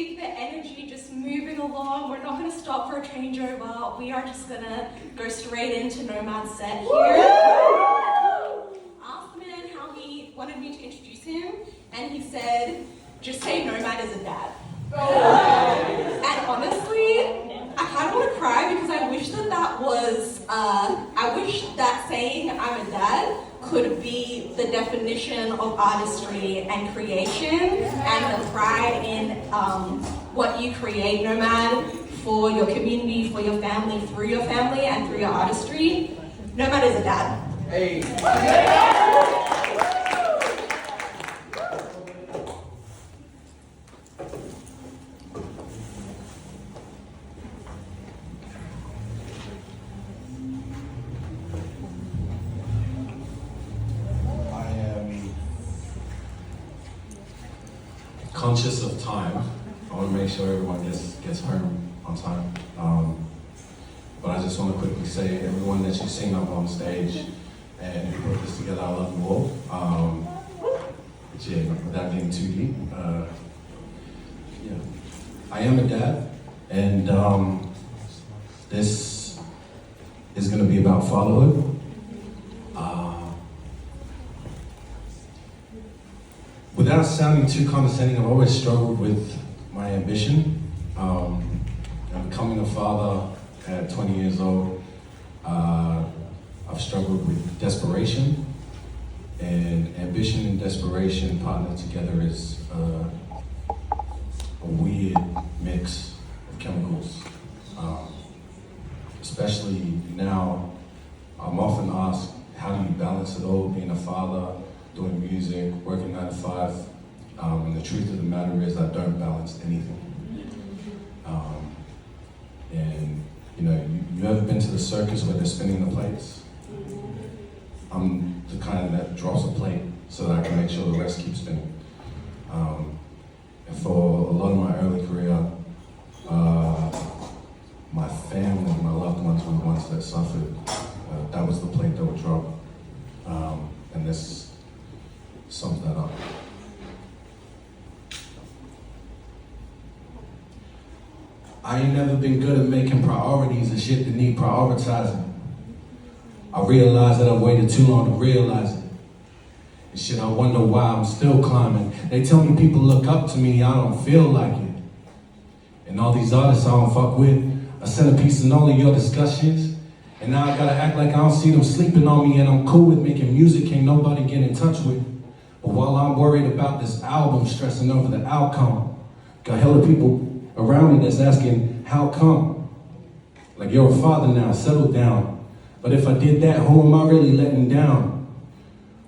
keep the energy just moving along. We're not going to stop for a changeover. We are just going to go straight into Nomad's set here. Asked the man how he wanted me to introduce him, and he said, just say Nomad is a dad. And honestly, I kind of want to cry because I wish that was, I wish that saying I'm a dad could be the definition of artistry and creation and the pride in what you create, Nomad, for your community, for your family, through your family, and through your artistry. Nomad is a dad. Hey. Conscious of time. I want to make sure everyone gets home on time. But I just want to quickly say, everyone that you've seen up on stage and who put this together, I love you all. Without getting too deep, I am a dad, and this is going to be about fatherhood. Without sounding too condescending, I've always struggled with my ambition. I'm becoming a father at 20 years old. I've struggled with desperation, and ambition and desperation partnered together is a weird mix of chemicals. Especially now, I'm often asked, how do you balance it all, being a father, doing music, working 9 to 5, and the truth of the matter is I don't balance anything. And you ever been to the circus where they're spinning the plates? I'm the kind that drops a plate so that I can make sure the rest keep spinning. And for a lot of my early career, my family, my loved ones were the ones that suffered. That was the plate that would drop. And this sums that up. I ain't never been good at making priorities and shit that need prioritizing. I realize that I've waited too long to realize it. And shit, I wonder why I'm still climbing. They tell me people look up to me, I don't feel like it. And all these artists I don't fuck with, a centerpiece in all of your discussions. And now I gotta act like I don't see them sleeping on me, and I'm cool with making music ain't nobody get in touch with. But while I'm worried about this album, stressing over the outcome, got hella people around me that's asking, how come? Like, you're a father now, settle down. But if I did that, who am I really letting down?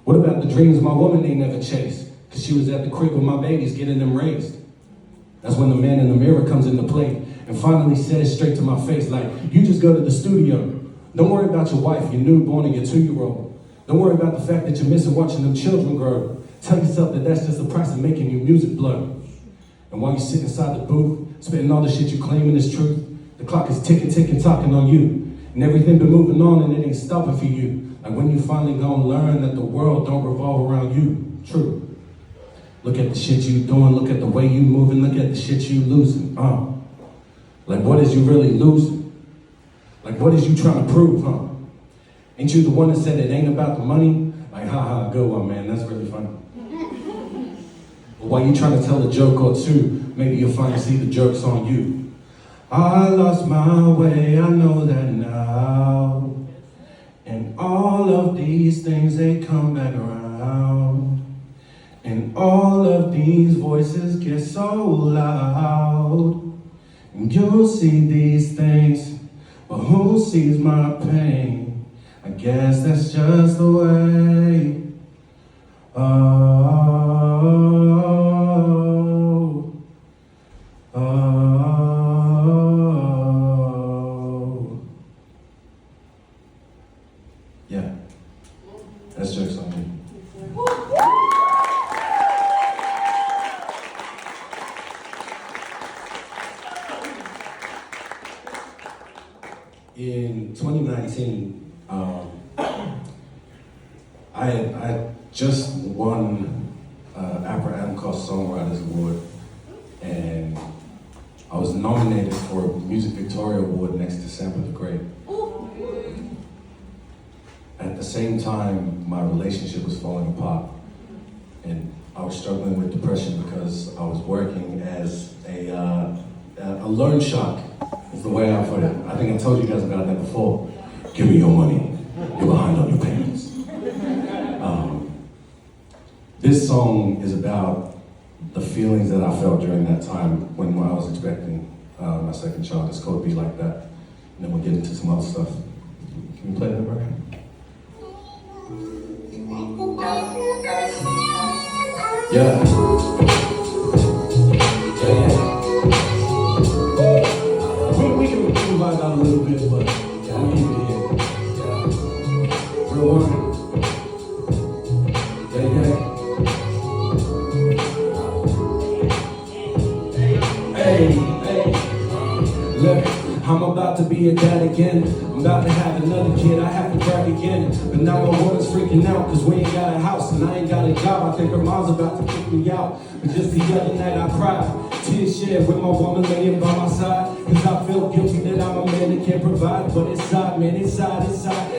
What about the dreams my woman ain't never chased? Cause she was at the crib with my babies getting them raised. That's when the man in the mirror comes into play and finally says straight to my face, like, you just go to the studio. Don't worry about your wife, your newborn, and your 2-year-old. Don't worry about the fact that you're missing watching them children grow. Tell yourself that that's just the price of making your music blow. And while you sit inside the booth, spitting all the shit you claiming is truth, the clock is ticking, ticking, talking on you. And everything been moving on and it ain't stopping for you. Like when you finally gonna learn that the world don't revolve around you. True. Look at the shit you doing, look at the way you moving, look at the shit you losing. Like what is you really losing? Like what is you trying to prove, Ain't you the one that said it ain't about the money? Like, haha, good one, man, that's really funny. But while you trying to tell a joke or two, maybe you'll finally see the joke's on you. I lost my way, I know that now. And all of these things, they come back around. And all of these voices get so loud. And you'll see these things, but who sees my pain? I guess that's just the way. Yeah, that's jokes on me. In 2019, I just won APRA Amcost Songwriters Award, and I was nominated for a Music Victoria Award next to Sample the Great. At the same time, my relationship was falling apart, and I was struggling with depression because I was working as a loan shark, is the way I put it. I think I told you guys about that before. Give me your money, you're behind on your payments. This song is about the feelings that I felt during that time when I was expecting my second child. It's called Be Like That. And then we'll get into some other stuff. Can you play that record? Yeah. We can vibe out a little bit, but I'll keep it here. Yeah. Real one. Look, I'm about to be a dad again. I'm about to have another kid, I have to brag again. But now my woman's freaking out, cause we ain't got a house and I ain't got a job. I think her mom's about to kick me out. But just the other night I cried, tears shed with my woman laying by my side. Cause I feel guilty that I'm a man that can't provide. But inside, man, inside.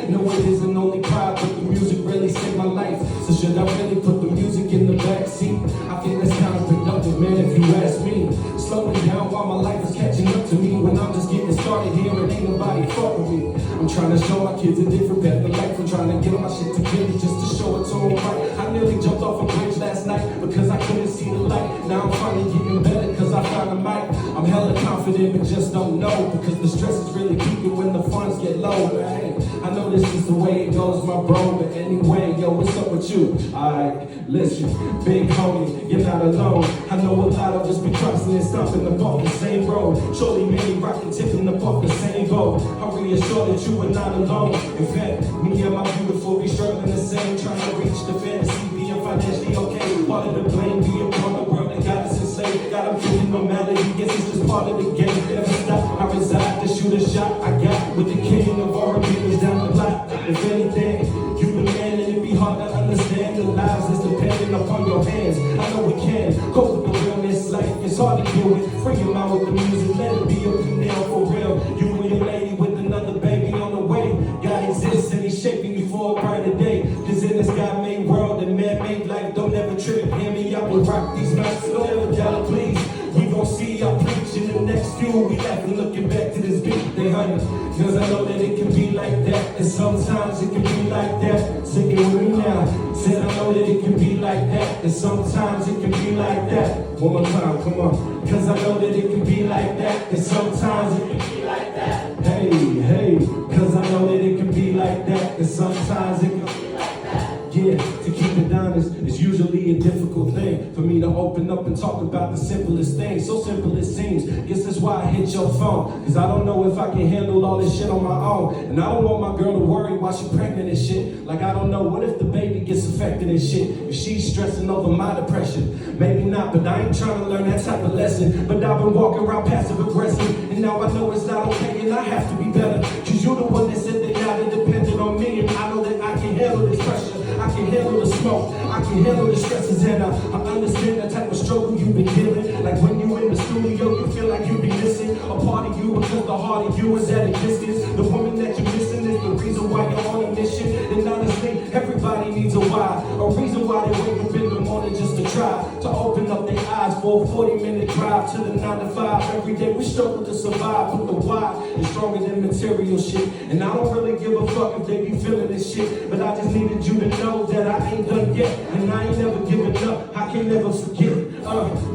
No, it isn't only pride, but the music really saved my life. So should I really put the music in the back seat? I think that's kind of productive, man, if you ask me. Slowing down while my life is catching up to me. When I'm just getting started here and ain't nobody fuck with me. I'm trying to show my kids a different path of life. I'm trying to get my shit together just to show it to them right. I nearly jumped off a bridge last night because I couldn't see the light. Now I'm finally getting better cause I found a mic. I'm hella confident but just don't know because the stress is really peaking when the funds get low. But hey, I know this is the way it goes, my bro. But anyway, yo, what's up with you? Alright, listen, big homie, you're not alone. I know a lot of us be crossing and stomping up off the same road. Surely many rockin' tipping up off the same boat. I'm reassured that you are not alone. In fact, me and my beautiful be struggling the same, trying to reach the fantasy, being financially okay. Part of the blame be upon the world that got us enslaved. Got them feeling no melody, guess it's just part of the game. Never stop, I reside to shoot a shot I got with the king of R&B is down the block. If anything, you the man and it be hard to understand. The lives is dependent upon your hands. I know we can cope with the realness life. It's hard to deal with. Free your mind with the music, let it be up and down for real. You and your lady with another baby on the way. God exists and he's shaping you for a brighter day. Cause in this God-made world and man-made life, don't ever trip. Hear me out and rock these nights. Don't ever doubt, please. We gon' see y'all preach in the next few. We laughing looking back to this beat, they honey. Cause I know that it can be like that. And sometimes it can be like that. Sing it with me now. Said I know that it can be like that. And sometimes it can be like that. One more time, come on. Cause I know that it can be like that. And sometimes it can be like that. Hey, cause I know that it can be like that. And sometimes it can be like that. Yeah, to keep it honest, it's usually a difficult thing for me to open up and talk about the simplest things. So simple it seems. Guess that's why I hit your phone. Cause I don't know if I can handle all this shit on my own. And I don't want my girl to worry while she pregnant and shit. Like I don't know, what if the baby gets affected and shit? If she's stressing over my depression? Maybe not, but I ain't trying to learn that type of lesson. But I've been walking around passive aggressive. And now I know it's not okay and I have to be better. Cause you're the one that said that now they dependent on me. And I know that I can handle this pressure. I can handle the smoke, I can handle the stresses, and I understand the type of struggle you've been dealing. Like when you in the studio, you feel like you be missing a part of you because the heart of you is at a distance. The woman that you're missing is the reason why you're on a mission. And honestly, everybody needs a why, a reason why they wake up in the morning just to try to open up their eyes for a 40-minute drive to the 9 to 5. Every day we struggle to survive, but the why is stronger than material shit. And I don't really give a fuck if they be feeling this shit, but I just needed you to know that I ain't done yet, and I ain't never giving up. I can never forget,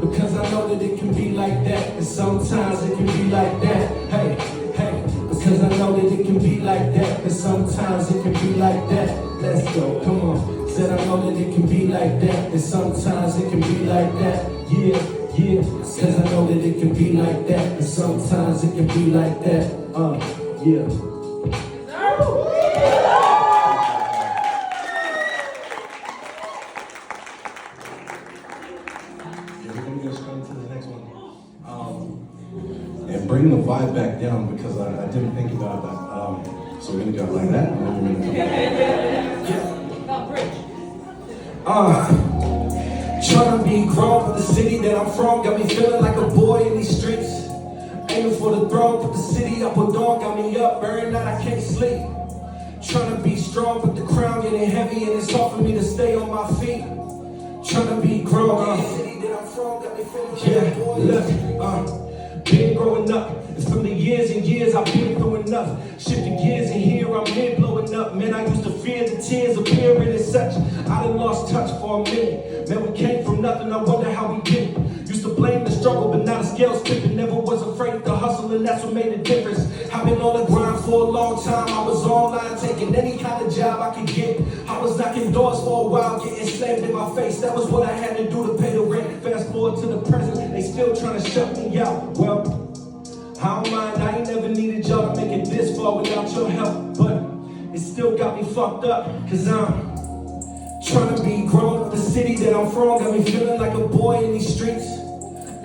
because I know that it can be like that, and sometimes it can be like that. Hey, because I know that it can be like that, and sometimes it can be like that. Let's go, come on. Said I know that it can be like that, and sometimes it can be like that. Yeah, because I know that it can be like that, and sometimes it can be like that. Yeah. And bring the vibe back down because I didn't think about that. So we're gonna go like that. And then we're gonna trying to be grown, but the city that I'm from got me feeling like a boy in these streets. Aiming for the throne, put the city up with dawn, got me up, burning out, I can't sleep. Trying to be strong, but the crown getting heavy, and it's hard for me to stay on my feet. Trying to be grown, yeah, look, been growing up. It's from the years and years I've been through enough. Shifting gears and here I'm here blowing up. Man, I used to fear the tears appearing and such. I done lost touch for a minute. Man, we came from nothing, I wonder how we did it. Used to blame the struggle, but now the scale's tipping. Never was afraid to hustle, and that's what made a difference. I've been on the grind for a long time. I was online taking any kind of job I could get. I was knocking doors for a while, getting slammed in my face. That was what I had to do to pay the rent. Fast forward to the present, they still trying to shut me out. Well, I don't mind, I ain't never needed y'all to make it this far without your help. But it still got me fucked up, cause I'm trying to be grown. The city that I'm from got me feeling like a boy in these streets.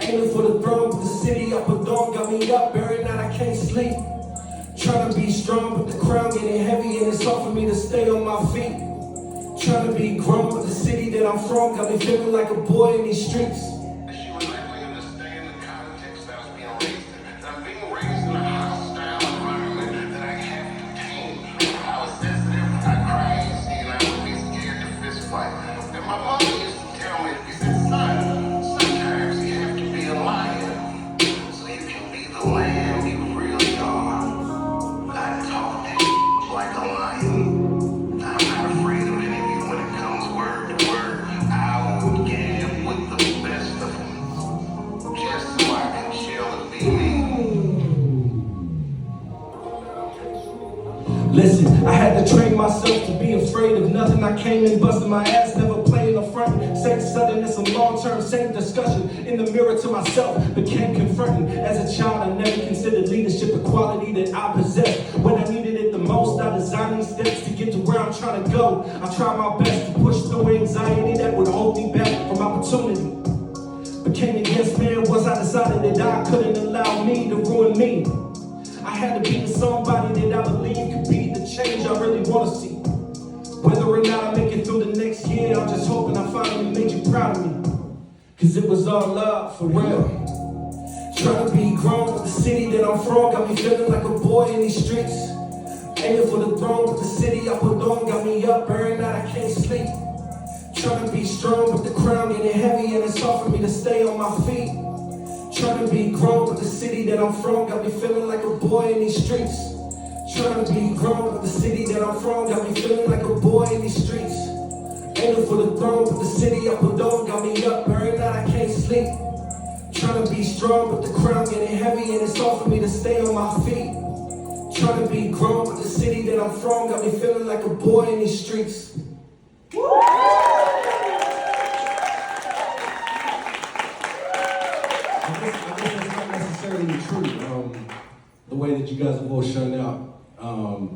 Aiming for the throne, but the city up with dawn got me up, buried out, I can't sleep. Trying to be strong, but the crown getting heavy, and it's hard for me to stay on my feet. Trying to be grown, but the city that I'm from got me feeling like a boy in these streets. Listen, I had to train myself to be afraid of nothing. I came in busting my ass, never playing the front. Same sudden, it's a long-term, same discussion. In the mirror to myself, became confronting. As a child, I never considered leadership a quality that I possessed. When I needed it the most, I designed these steps to get to where I'm trying to go. I tried my best to push through anxiety that would hold me back from opportunity. Became a yes man once I decided that I couldn't allow me to ruin me. I had to be with somebody that I believe could be the change I really want to see. Whether or not I make it through the next year, I'm just hoping I finally made you proud of me. Cause it was all love, for real. Trying to be grown, but the city that I'm from got me feeling like a boy in these streets. Aiming for the throne, but the city up with dawn got me up, burning out, I can't sleep. Trying to be strong, but the crown getting heavy, and it's hard for me to stay on my feet. Trying to be grown, but the city that I'm from got me feeling like a boy in these streets. Trying to be grown, but the city that I'm from got me feeling like a boy in these streets. Aiming for the throne, but the city up with dawn got me up, buried out, I can't sleep. Trying to be strong, but the crown getting heavy, and it's hard for me to stay on my feet. Trying to be grown, but the city that I'm from got me feeling like a boy in these streets. I guess that's not necessarily true. The way that you guys have all shown out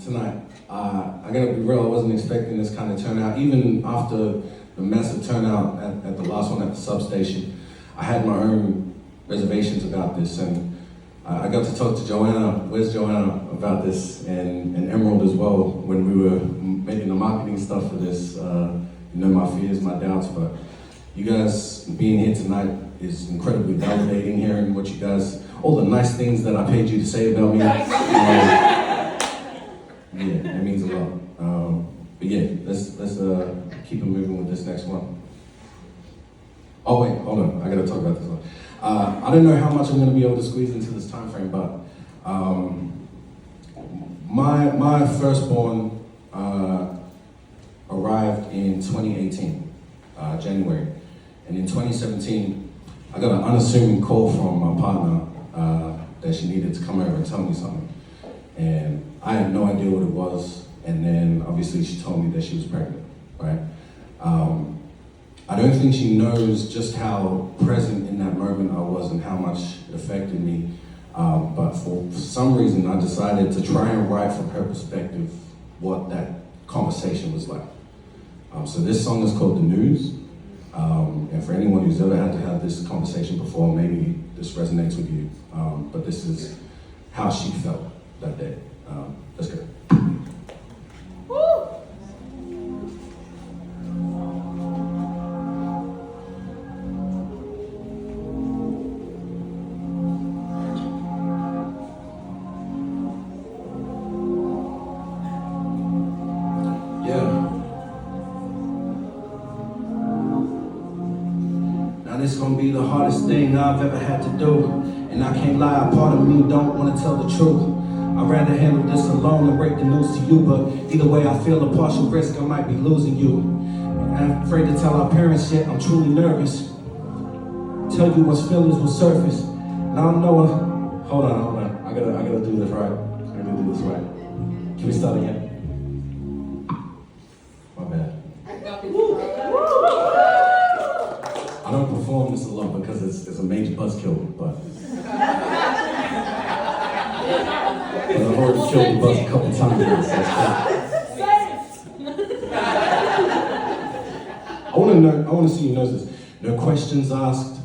tonight, I gotta be real, I wasn't expecting this kind of turnout. Even after the massive turnout at the last one at the substation, I had my own reservations about this, and I got to talk to Joanna, where's Joanna, about this, and Emerald as well, when we were making the marketing stuff for this. You know, my fears, my doubts, but you guys being here tonight is incredibly validating, hearing what you guys, all the nice things that I paid you to say about me. Yeah, it means a lot. But yeah, let's keep it moving with this next one. Oh wait, hold on, I gotta talk about this one. I don't know how much I'm gonna be able to squeeze into this time frame, but my firstborn arrived in 2018, January. And in 2017, I got an unassuming call from my partner that she needed to come over and tell me something. And I had no idea what it was. And then obviously she told me that she was pregnant, right? I don't think she knows just how present in that moment I was and how much it affected me. But for some reason, I decided to try and write from her perspective what that conversation was like. So this song is called The News. And for anyone who's ever had to have this conversation before, maybe this resonates with you. But this is how she felt that day. Let's go. Woo! this gonna be the hardest thing I've ever had to do. And I can't lie, a part of me don't wanna tell the truth. I'd rather handle this alone than break the news to you, but either way I feel a partial risk I might be losing you. And I'm afraid to tell our parents yet, I'm truly nervous. Tell you what feelings will surface. Now I know, hold on. I gotta do this right. Can we start again? My bad. I don't perform this a lot because it's a major buzzkill, but I've already killed the buzz a couple times now, so it's cool. I want to see you know this. No questions asked.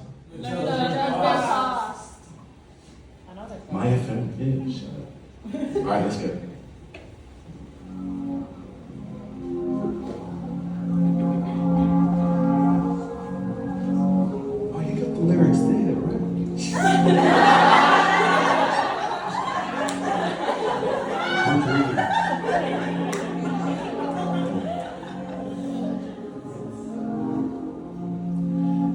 My FM, yeah, shut up. All right, let's go. Oh, you got the lyrics there, right?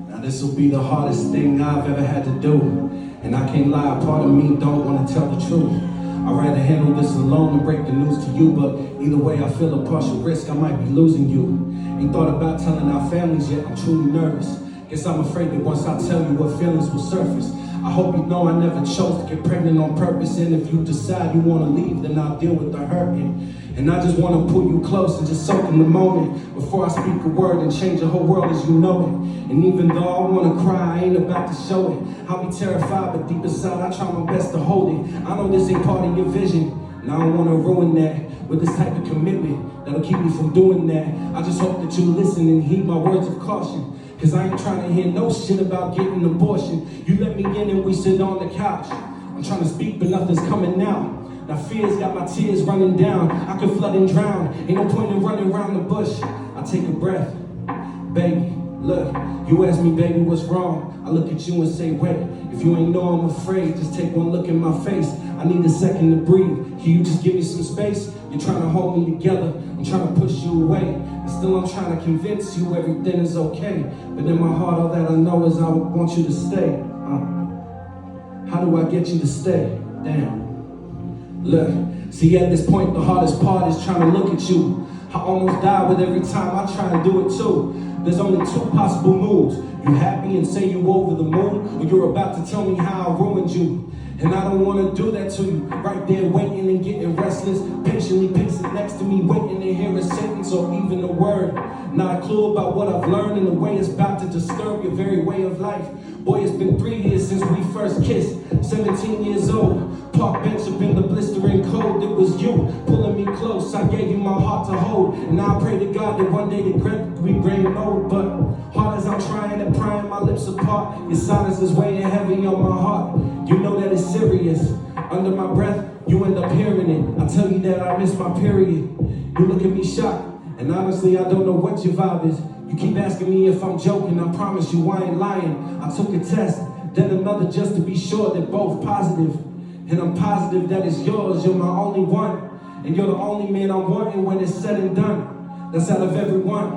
Now this will be the hardest thing I've ever had to do. And I can't lie, a part of me don't want to tell the truth. I'd rather handle this alone than break the news to you, but either way I feel a partial risk I might be losing you. Ain't thought about telling our families yet, I'm truly nervous. Guess I'm afraid that once I tell you what feelings will surface. I hope you know I never chose to get pregnant on purpose, and if you decide you want to leave, then I'll deal with the hurting. And I just want to pull you close and just soak in the moment before I speak a word and change the whole world as you know it. And even though I want to cry, I ain't about to show it. I'll be terrified, but deep inside I try my best to hold it. I know this ain't part of your vision, and I don't want to ruin that with this type of commitment that'll keep me from doing that. I just hope that you listen and heed my words of caution, cause I ain't trying to hear no shit about getting an abortion. You let me in and we sit on the couch. I'm trying to speak, but nothing's coming out. Now fear's got my tears running down. I could flood and drown. Ain't no point in running around the bush. I take a breath. Baby, look, you ask me, baby, what's wrong? I look at you and say, wait, if you ain't know I'm afraid, just take one look in my face. I need a second to breathe. Can you just give me some space? You're trying to hold me together. I'm trying to push you away. And still I'm trying to convince you everything is okay. But in my heart, all that I know is I want you to stay. How do I get you to stay? Damn. Look, see at this point the hardest part is trying to look at you. I almost die with every time I try to do it too. There's only two possible moves. You happy and say you over the moon, or you're about to tell me how I ruined you. And I don't want to do that to you. Right there waiting and getting restless, patiently pacing next to me, waiting to hear a sentence or even a word. Not a clue about what I've learned in a way it's about to disturb your very way of life. Boy, it's been 3 years since we first kissed, 17 years old. Park bench up in the blistering cold, it was you pulling me close. I gave you my heart to hold, and I pray to God that one day the grip we bring old. But hard as I'm trying and prying my lips apart, your silence is weighing heavy on my heart. You know that it's serious. Under my breath, you end up hearing it. I tell you that I miss my period. You look at me shocked, and honestly I don't know what your vibe is. You keep asking me if I'm joking, I promise you I ain't lying. I took a test, then another just to be sure they're both positive. And I'm positive that it's yours, you're my only one. And you're the only man I'm wanting when it's said and done. That's out of everyone.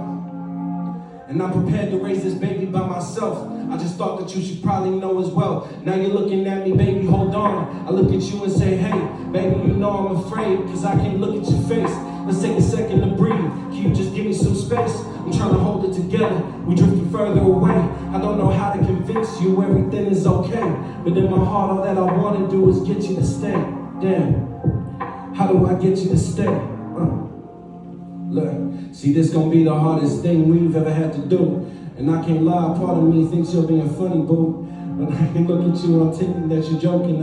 And I'm prepared to raise this baby by myself. I just thought that you should probably know as well. Now you're looking at me, baby, hold on. I look at you and say, hey, baby, you know I'm afraid, cause I can't look at your face. Let's take a second to breathe. Can you just give me some space? I'm trying to hold it together. We drifting further away. I don't know how to convince you everything is okay. But in my heart, all that I want to do is get you to stay. Damn. How do I get you to stay? Look, see, this gonna be the hardest thing we've ever had to do. And I can't lie, part of me thinks you're being funny, boo. But I can look at you and I'm thinking that you're joking.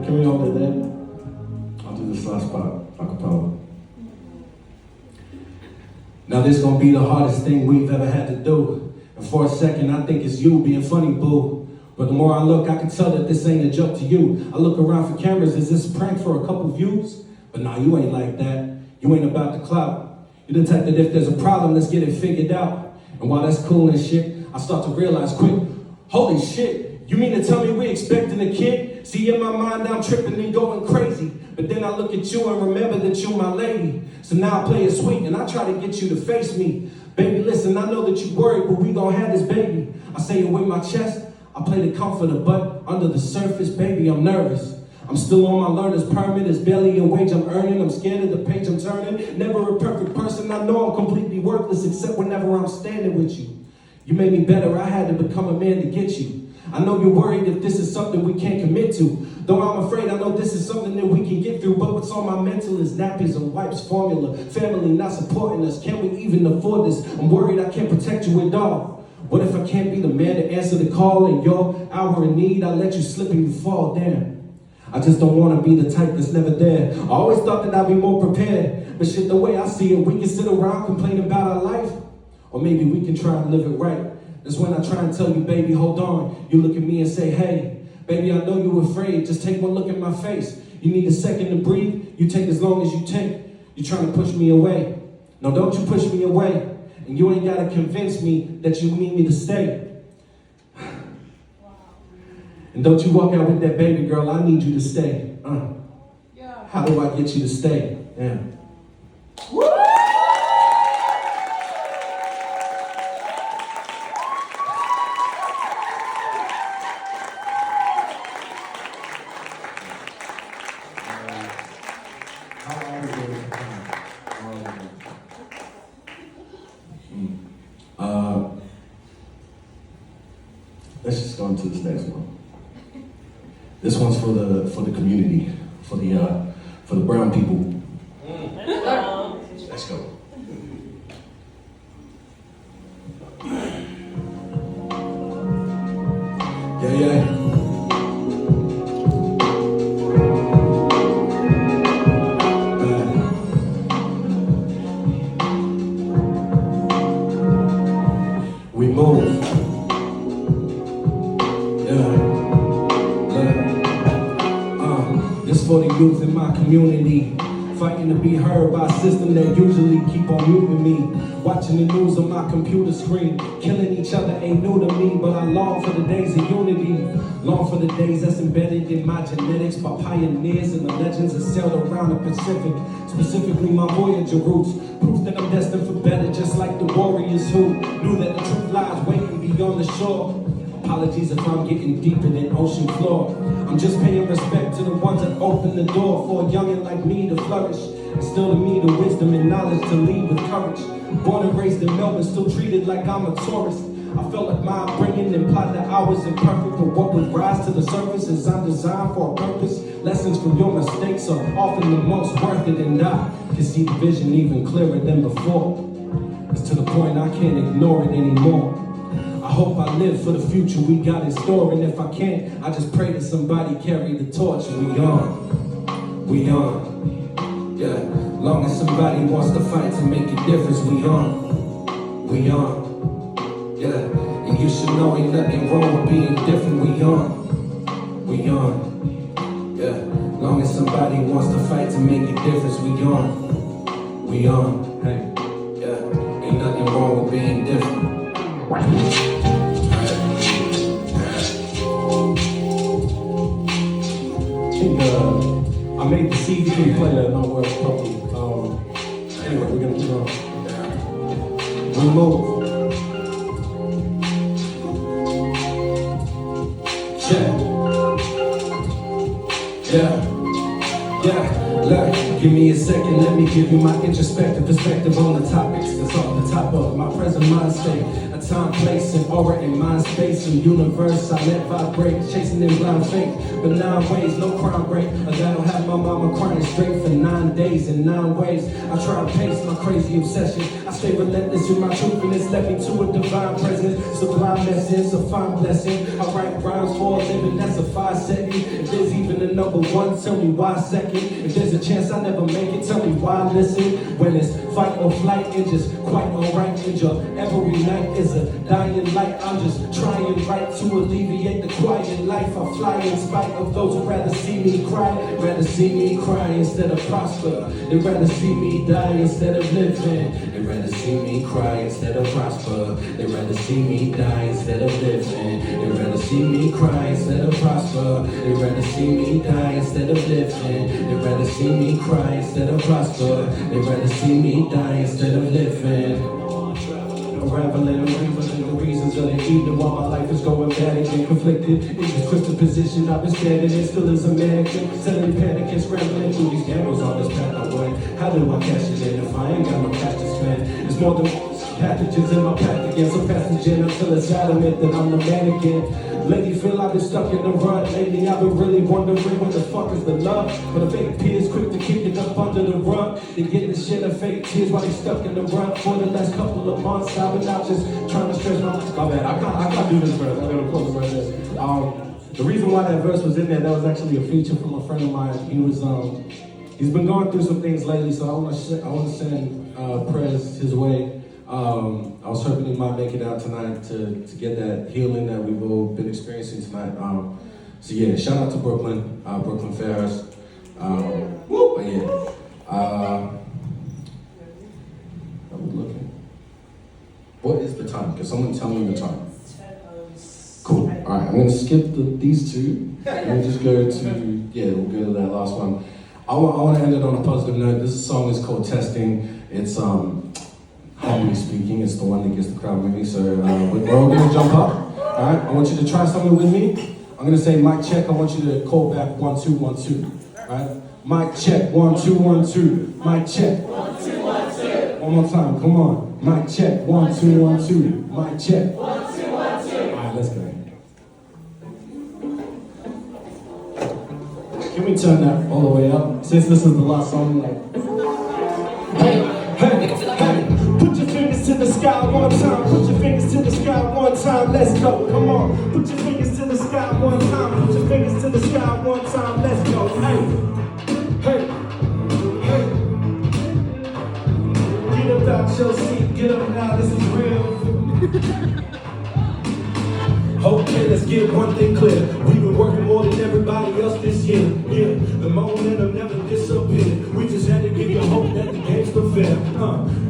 Can we hold it there? I'll do this last part, acapella. Now this gonna be the hardest thing we've ever had to do. And for a second, I think it's you being funny, boo. But the more I look, I can tell that this ain't a joke to you. I look around for cameras, is this a prank for a couple views? But nah, you ain't like that. You ain't about the clout. You're the type that if there's a problem, let's get it figured out. And while that's cool and shit, I start to realize quick, holy shit, You mean to tell me we expecting a kid? See, in my mind I'm tripping and going crazy. But then I look at you and remember that you're my lady. So now I play it sweet and I try to get you to face me. Baby, listen, I know that you worried, but we gon' have this baby. I say it with my chest, I play the comforter, but under the surface, baby, I'm nervous. I'm still on my learner's permit, it's barely a wage I'm earning. I'm scared of the page I'm turning. Never a perfect person, I know I'm completely worthless, except whenever I'm standing with you. You made me better, I had to become a man to get you. I know you're worried if this is something we can't commit to. Though I'm afraid, I know this is something that we can get through. But what's on my mental is nappies and wipes, formula. Family not supporting us, can we even afford this? I'm worried I can't protect you with all. What if I can't be the man to answer the call in your hour of need? I let you slip and you fall down. I just don't want to be the type that's never there. I always thought that I'd be more prepared. But shit, the way I see it, we can sit around complaining about our life. Or maybe we can try to live it right. That's when I try and tell you, baby, hold on. You look at me and say, hey, baby, I know you're afraid. Just take one look at my face. You need a second to breathe. You take as long as you take. You're trying to push me away. No, don't you push me away. And you ain't got to convince me that you need me to stay. And don't you walk out with that baby girl, I need you to stay. Yeah. How do I get you to stay? Yeah. Woo! Let's just go into this next one. This one's for the community, for the brown people. Let's go. Yeah. We move. This for the youth in my community, fighting to be heard by a system that usually keep on muting me. Watching the news on my computer screen, killing each other ain't new to me, but I long for the days of unity. Long for the days that's embedded in my genetics by pioneers and the legends that sailed around the Pacific, specifically my Voyager roots. Proof that I'm destined for better, just like the warriors who knew that the truth lies waiting beyond the shore. Apologies if I'm getting deeper than ocean floor. I'm just paying respect to the ones that open the door for a youngin' like me to flourish. Instill in me the wisdom and knowledge to lead with courage. Born and raised in Melbourne, still treated like I'm a tourist. I felt like my upbringing implied that I was imperfect, but what would rise to the surface is I'm designed for a purpose. Lessons from your mistakes are often the most worth it, and I can see the vision even clearer than before. It's to the point I can't ignore it anymore. I hope I live for the future we got in store, and if I can't, I just pray that somebody carry the torch. We on, yeah. Long as somebody wants to fight to make a difference, we on, yeah. And you should know ain't nothing wrong with being different. We on, yeah. Long as somebody wants to fight to make a difference, we on, hey, yeah. Ain't nothing wrong with being different. I made the CD play that nowhere properly. Anyway, we're gonna keep on. We move. Yeah. Look, give me a second, let me give you my introspective perspective on the topics that's off the top of my present mind state. A time, place, and aura in mind space and universe. I let vibrate, chasing in blind faith. But 9 ways, no crime rate. That'll have my mama crying straight for 9 days in 9 ways. I try to pace my crazy obsession. I stay relentless in my truth, and it's led me to a divine presence. Sublime essence, a fine blessing. I write rhymes for a living, that's a 5 second. If there's even a number 1, tell me why second. If there's a chance I never make it, tell me why listen. When it's fight or flight, it's just quite alright. And your every night is a dying light. I'm just trying right to alleviate the quiet life. I fly in spite of those who rather see me cry instead of prosper. They'd rather see me die instead of living. They'd rather see me cry instead of prosper. They'd rather see me die instead of living. They'd rather see me cry instead of prosper. They'd rather see me die instead of living. They'd rather see me cry instead of prosper. They'd rather see me die instead of living. Unraveling and revealing the reasons of the evening while my life is going bad and conflicted. In this twisted position I've been standing in still as a mannequin, selling panic and scrambling through these gambles on this path I went. How do I cash it in if I ain't got no cash to spend? It's more than packages in my pack against a passenger until it's adamant that I'm the mannequin. Lately feel I've been stuck in the rut. Lately I've been really wondering when the fuck is the love. But the fake peers quick to kick it up under the rug. They get the shit of fake tears while they stuck in the rut. For the last couple of months I've been out just trying to stretch my bad. I can't do this verse. I gotta close it right there. The reason why that verse was in there, that was actually a feature from a friend of mine. He's been going through some things lately, so I want to send prayers his way. I was hoping he might make it out tonight to get that healing that we've all been experiencing tonight. So yeah, shout out to Brooklyn, Brooklyn Ferris. But yeah, I was looking. What is the time? Can someone tell me the time? Cool. All right, I'm gonna skip these two and just go to we'll go to that last one. I want to end it on a positive note. This song is called Testing. It's humbly speaking, it's the one that gets the crowd moving. So we're all gonna jump up. All right, I want you to try something with me. I'm gonna say mic check. I want you to call back 1 2 1 2. All right, mic check 1 2 1 2. Mic check 1 2 1 2. One more time, come on. Mic check 1 2 1 2. Mic check 1 2 1 2. All right, let's go. Can we turn that all the way up? Since this is the last song, put your fingers to the sky one time. Put your fingers to the sky one time. Let's go. Come on. Put your fingers to the sky one time. Put your fingers to the sky one time. Let's go. Hey. Get up out your seat. Get up now. This is real. Okay, let's get one thing clear. We've been working more than everybody else this year. Yeah, the momentum never disappeared. We just had to give you hope that the game's fair.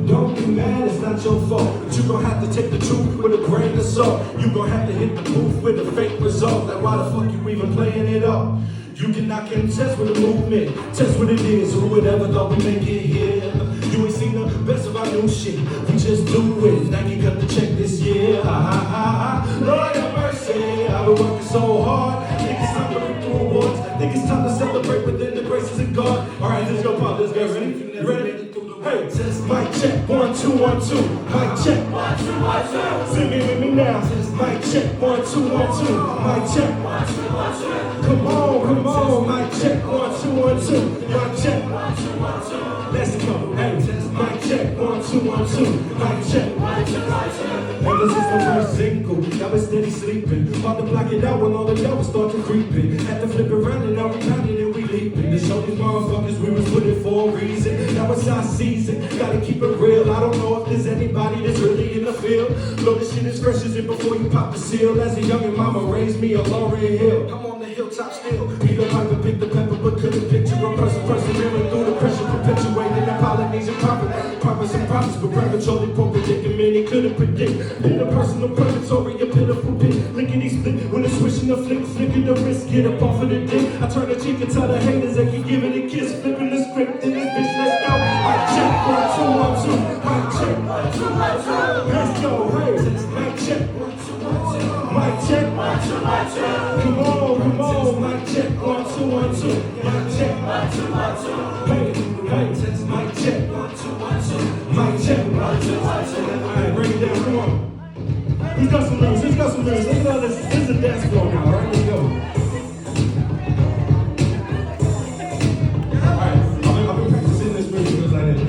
Don't be mad, it's not your fault. But you gon' have to take the truth with a grain of salt. You gon' have to hit the proof with a fake result. Like why the fuck you even playing it up? You cannot contest with the movement. Test what it is. Who would ever thought we make it here? You ain't seen the best of our new shit. We just do it. Now you got the check this year. Lord have mercy. I've been working so hard. Think it's time to reap the rewards. Think it's time to celebrate within the graces of God. Alright, let's go, Pop. Let's go. Ready? Hey, mic check 1 2 1 2. Mic check 1 2 1 2. Sing it with me now. Mic check 1 2 1 2. Mic check 1 2 1 2. Come on. Mic check 1 2 1 2. Mic check 1 2 1 2. Let's go. Hey, mic check 1 2 1 2. Mic check 1 2 1 2. Hey, this is the first single. Y'all been steady sleeping. About to block it out when all the devils start to creeping. Had to flip around and now we pounding and we leaping. To show these motherfuckers we was put it for a reason. Now it's our season. Gotta keep it real. I don't know if there's anybody that's really in the field. Blow this shit as fresh as it before you pop the seal. As a youngin' mama raised me on Laurel Hill. I'm on the hilltop still. Be the pipe and pick the pepper, but couldn't picture a person persevering through the pressure, perpetuating the Polynesian prophets and prophets, but prematurely predicting many couldn't predict. In a personal purgatory, a pitiful pit. Lickety split when it's swishing the flick of the wrist, get up off of the dick. I turn the cheek and tell the haters they can give it a kiss, flipping the script in this bitch. Let's go. Mic check 1 2 1 2. Mic check 1 2 1 2. Let's go. Hey, mic check 1 2 1 2. Mic check 1 2 1 2. Come on. Mic check 1 2 1 2. Mic check 1 2 1 2. Hey, mic check 1 2 1 2. Mic check 1 2 1 2. Alright, bring it down. Come on. He's got some moves. Look at all this. This is a dance floor now. Alright, let's go. Alright, I've been practicing this move because I didn't.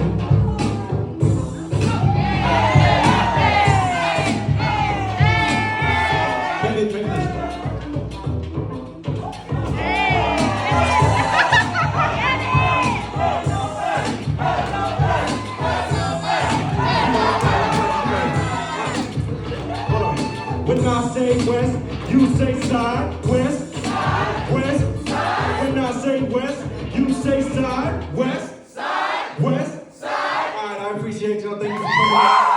Drink this. When I say west, you say side, west, west. When I say west, you say side, west, west. Alright, I appreciate appreciate y'all. Thank you for coming out.